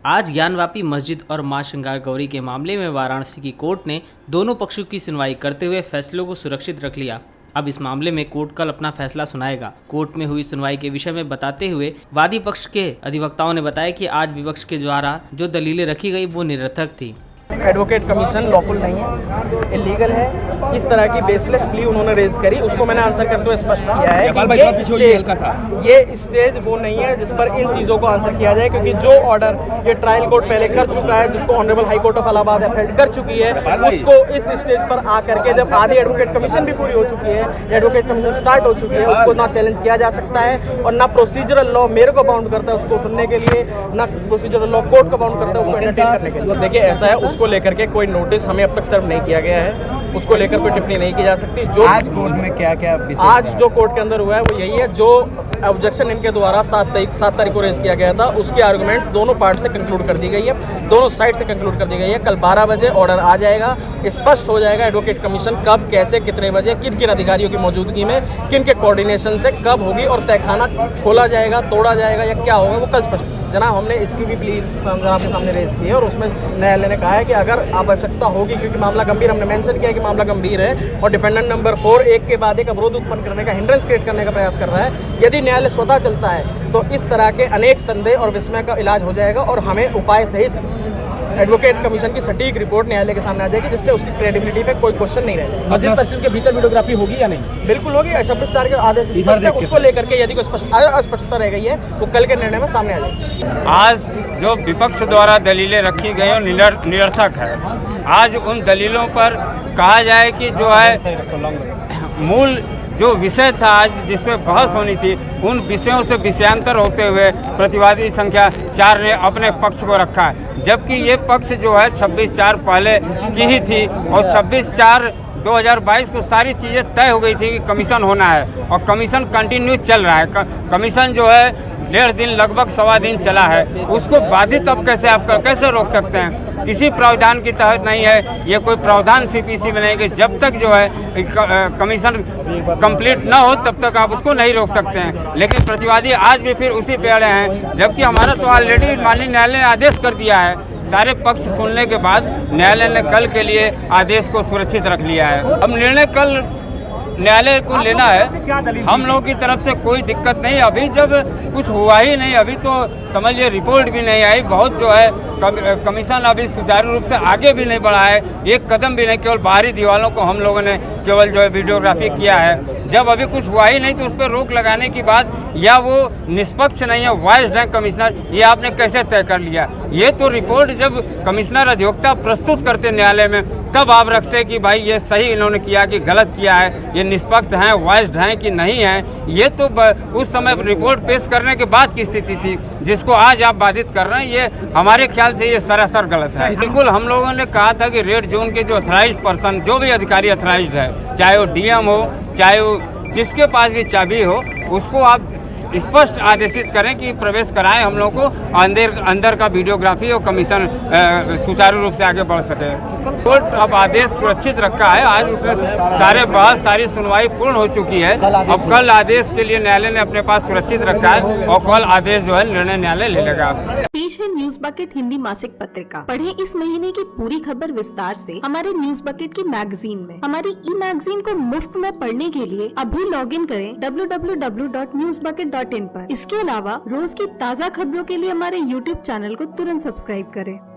आज ज्ञानवापी मस्जिद और मां श्रृंगार गौरी के मामले में वाराणसी की कोर्ट ने दोनों पक्षों की सुनवाई करते हुए फैसलों को सुरक्षित रख लिया। अब इस मामले में कोर्ट कल अपना फैसला सुनाएगा। कोर्ट में हुई सुनवाई के विषय में बताते हुए वादी पक्ष के अधिवक्ताओं ने बताया कि आज विपक्ष के द्वारा जो दलीलें रखी गई वो निरर्थक थी। एडवोकेट कमीशन लॉफुल नहीं है, इलीगल है। इस तरह की बेसलेस प्ली उन्होंने रेज करी, उसको मैंने आंसर करते हुए स्पष्ट किया है कि ये स्टेज वो नहीं है जिस पर इन चीज़ों को आंसर किया जाए, क्योंकि जो ऑर्डर ये ट्रायल कोर्ट पहले कर चुका है, जिसको honourable high court of Allahabad appeal कर चुकी है, उसको इस स्टेज पर आकर के जब आधी एडवोकेट कमीशन भी पूरी हो चुकी है, एडवोकेट कमीशन स्टार्ट हो चुकी है, उसको ना चैलेंज किया जा सकता है और ना प्रोसीजरल लॉ मेरे को बाउंड करता है उसको सुनने के लिए, ना प्रोसीजरल लॉ कोर्ट को बाउंड करता है उसको एंटरटेन करने के लिए। देखिए ऐसा है, उसको लेकर के कोई नोटिस हमें अब तक सर्व नहीं किया गया है, उसको लेकर कोई टिप्पणी नहीं की जा सकती। जो आज कोर्ट में क्या क्या आज जो कोर्ट के अंदर हुआ है वो यही है, जो ऑब्जेक्शन इनके द्वारा 7 तारीख को रेज किया गया था उसकी आर्गुमेंट्स दोनों पार्ट से कंक्लूड कर दी गई है, दोनों साइड से कंक्लूड कर दी गई है। कल 12 बजे ऑर्डर आ जाएगा, स्पष्ट हो जाएगा एडवोकेट कमीशन कब, कैसे, कितने बजे, किन किन अधिकारियों की मौजूदगी में, किन के कोऑर्डिनेशन से कब होगी और तहखाना खोला जाएगा, तोड़ा जाएगा या क्या होगा वो कल स्पष्ट। जनाब हमने इसकी भी प्ली आपके सामने रेज की है और उसमें न्यायालय ने कहा है कि अगर आवश्यकता होगी, क्योंकि मामला गंभीर, हमने मेंशन किया है कि मामला गंभीर है और डिपेंडेंट नंबर 4 एक के बाद एक अवरोध उत्पन्न करने का, हिंड्रेंस क्रिएट करने का प्रयास कर रहा है। यदि न्यायालय स्वतः चलता है तो इस तरह के अनेक संदेह और विस्मय का इलाज हो जाएगा और हमें उपाय सहित एडवोकेट कमीशन की सटीक रिपोर्ट न्यायालय के सामने आ जाएगी, जिससे उसकी क्रेडिबिलिटी पे कोई क्वेश्चन नहीं रहेगा। मस्जिद तहसील के भीतर वीडियोग्राफी होगी या नहीं? बिल्कुल होगी। 26/4 के आदेश उसको लेकर के यदि कोई अस्पष्टता रह गई है वो कल के निर्णय में सामने आ जाएगी। आज जो विपक्ष द्वारा दलीलें रखी गई निरर्थक है। आज उन दलीलों पर कहा जाए कि जो है मूल जो विषय था आज जिसमें बहस होनी थी, उन विषयों से विषयांतर होते हुए प्रतिवादी संख्या 4 ने अपने पक्ष को रखा है, जबकि ये पक्ष जो है 26/4 पहले की ही थी और 26/4/2022 को सारी चीज़ें तय हो गई थी कि कमीशन होना है और कमीशन कंटिन्यू चल रहा है। कमीशन जो है 1.5 दिन लगभग 1.25 दिन चला है, उसको बाधित अब कैसे आप कैसे रोक सकते हैं? किसी प्रावधान के तहत नहीं है, ये कोई प्रावधान सीपीसी में नहीं कि जब तक जो है कमीशन कंप्लीट ना हो तब तक आप उसको नहीं रोक सकते हैं। लेकिन प्रतिवादी आज भी फिर उसी पे अड़े हैं, जबकि हमारा तो ऑलरेडी माननीय न्यायालय ने आदेश कर दिया है। सारे पक्ष सुनने के बाद न्यायालय ने कल के लिए आदेश को सुरक्षित रख लिया है। अब निर्णय कल न्यायालय को लेना है। हम लोगों की तरफ से कोई दिक्कत नहीं, अभी जब कुछ हुआ ही नहीं, अभी तो समझिए रिपोर्ट भी नहीं आई, बहुत जो है कमीशन अभी सुचारू रूप से आगे भी नहीं बढ़ा है, एक कदम भी नहीं, केवल बाहरी दीवारों को हम लोगों ने केवल जो है वीडियोग्राफी किया है। जब अभी कुछ हुआ ही नहीं तो उस पर रोक लगाने की बात, या वो निष्पक्ष नहीं है, वाइस्ड है कमिश्नर, ये आपने कैसे तय कर लिया? ये तो रिपोर्ट जब कमिश्नर अधिवक्ता प्रस्तुत करते न्यायालय में तब आप रखते कि भाई ये सही इन्होंने किया कि गलत किया है, ये निष्पक्ष हैं, वाइस्ड हैं कि नहीं हैं। ये तो उस समय रिपोर्ट पेश करने के बाद की स्थिति थी, जिसको आज आप बाधित कर रहे हैं। ये हमारे ख्याल से ये सरासर गलत है। बिल्कुल हम लोगों ने कहा था कि रेड जोन के जो अथराइज्ड पर्सन, जो भी अधिकारी अथराइज्ड है, चाहे वो डीएम हो, चाहे वो जिसके पास भी चाबी हो, उसको आप स्पष्ट आदेशित करें कि प्रवेश कराएं हम लोग को, अंदर का वीडियोग्राफी और कमीशन सुचारू रूप से आगे बढ़ सके। कोर्ट अब आदेश सुरक्षित रखा है। आज उसमें सारे बहस, सारी सुनवाई पूर्ण हो चुकी है। अब कल आदेश के लिए न्यायालय ने अपने पास सुरक्षित रखा है और कल आदेश जो है निर्णय न्यायालय ले लेगा। पेश है न्यूज बकेट हिंदी मासिक पत्रिका। पढ़ें इस महीने की पूरी खबर विस्तार से हमारे न्यूज बकेट की मैगजीन में। हमारी ई मैगजीन को मुफ्त में पढ़ने के लिए अभी लॉग इन करें www.newsbucket.in पर। इसके अलावा रोज की ताज़ा खबरों के लिए हमारे YouTube चैनल को तुरंत सब्सक्राइब करें।